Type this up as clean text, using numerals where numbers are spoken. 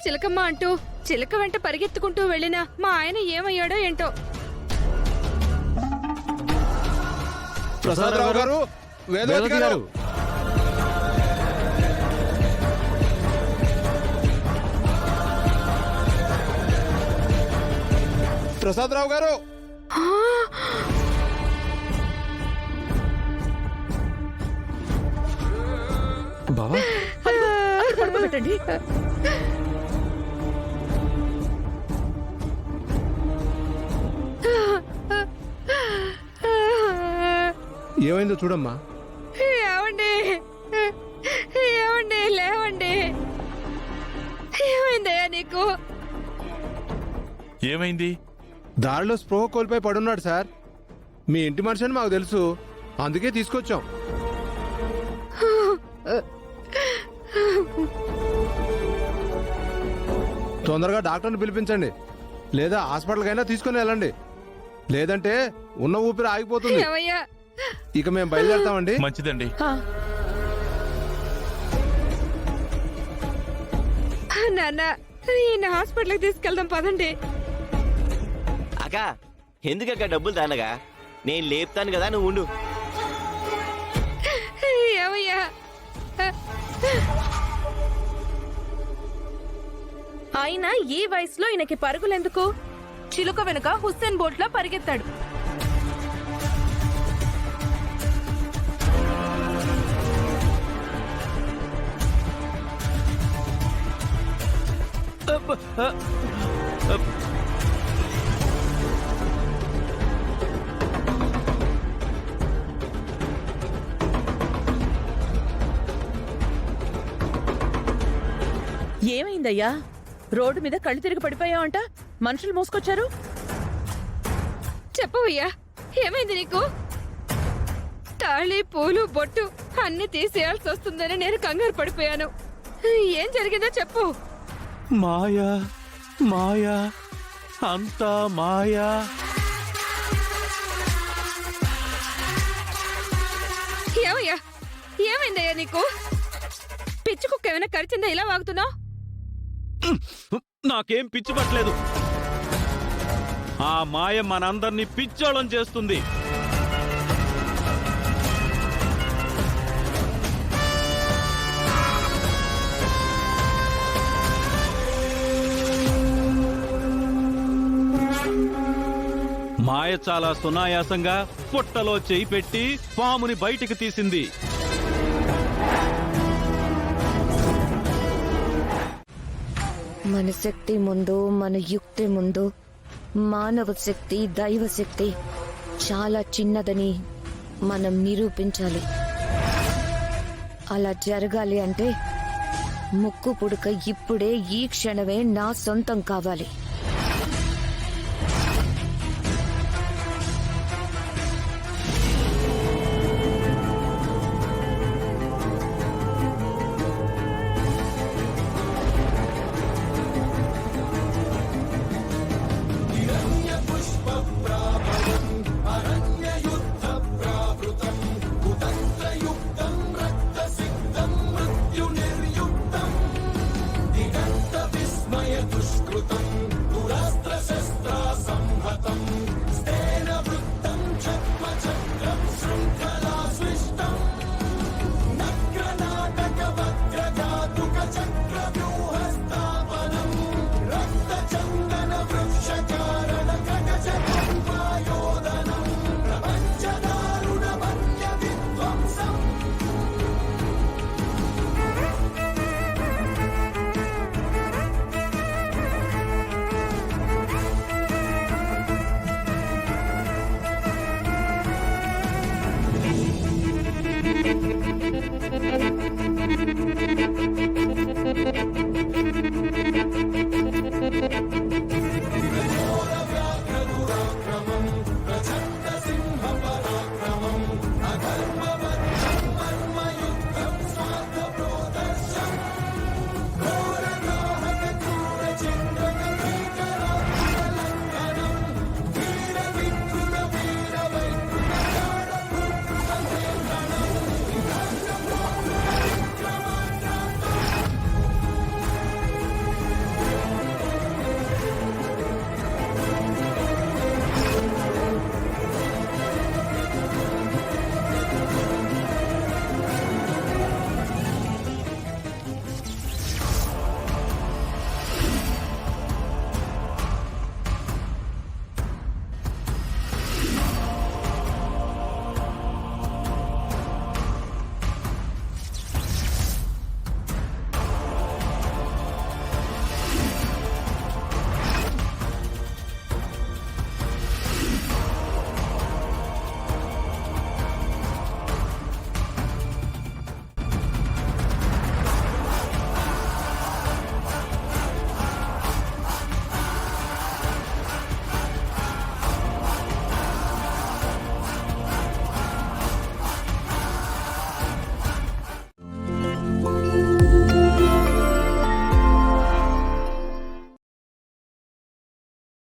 చిలకమ్మ అంటూ చిలక వెంట పరిగెత్తుకుంటూ వెళ్ళినా మా ఆయన ఏమయ్యాడో ఏంటో. ప్రసాదరావు గారు, వేదవతి గారు. ప్రసాదరావు గారు, బావా పడుకోబెట్టండి. ఏమైందో చూడమ్మా. ఏమండి, ఏమండి, లేవండి. ఏమైందయ్యా నీకు? ఏమైంది? దారిలో స్పృహ కోల్పోయి పడున్నాడు సార్. మీ ఇంటి మనిషి అని మాకు తెలుసు, అందుకే తీసుకొచ్చాం. తొందరగా డాక్టర్ని పిలిపించండి, లేదా హాస్పిటల్కైనా తీసుకుని వెళ్ళండి. లేదంటే ఉన్న ఊపిరి ఆగిపోతుంది. ఏమయ్యా? ఇక మేము బయలుదేరుతామండి. మంచిదండి. నాన్న, ఈయన హాస్పిటల్కి తీసుకెళ్దాం పదండి. అక్క ఎందుకక్క డబ్బులు తానగా? నేను లేపుతాను కదా, నువ్వు ఉండు. ఏమయ్యా? అయినా ఈ వయసులో ఈయనకి పరుగులెందుకు? చిలుక వెనుక హుస్సేన్ బోల్ట్ లా పరిగెత్తాడు. ఏమైందయ్యా? రోడ్డు మీద కళ్ళు తిరిగి పడిపోయావంట. మనుషులు మోసుకొచ్చారు. చెప్పవయ్యా, ఏమైంది నీకు? తాళి, పూలు, బొట్టు అన్ని తీసేయాల్సి వస్తుందని నేను కంగారు పడిపోయాను. ఏం జరిగిందో చెప్పు. మాయా, మాయా, అంతా మాయా. ఏమయ్యా, ఏమైందయ్యా నీకు? పిచ్చి కుక్క ఏమైనా కరిచిందా ఇలా వాగుతున్నావు? నాకేం పిచ్చి పట్టలేదు. ఆ మాయ మనందరినీ పిచ్చోళం చేస్తుంది. మాయ చాలా సునాయాసంగా పుట్టలో చేయి పెట్టి పాముని బయటికి తీసింది. మన శక్తి ముందు, మన యుక్తి ముందు మానవ శక్తి, దైవ శక్తి చాలా చిన్నదని మనం నిరూపించాలి. అలా జరగాలి అంటే ముక్కు పుడక ఇప్పుడే ఈ క్షణమే నా సొంతం కావాలి.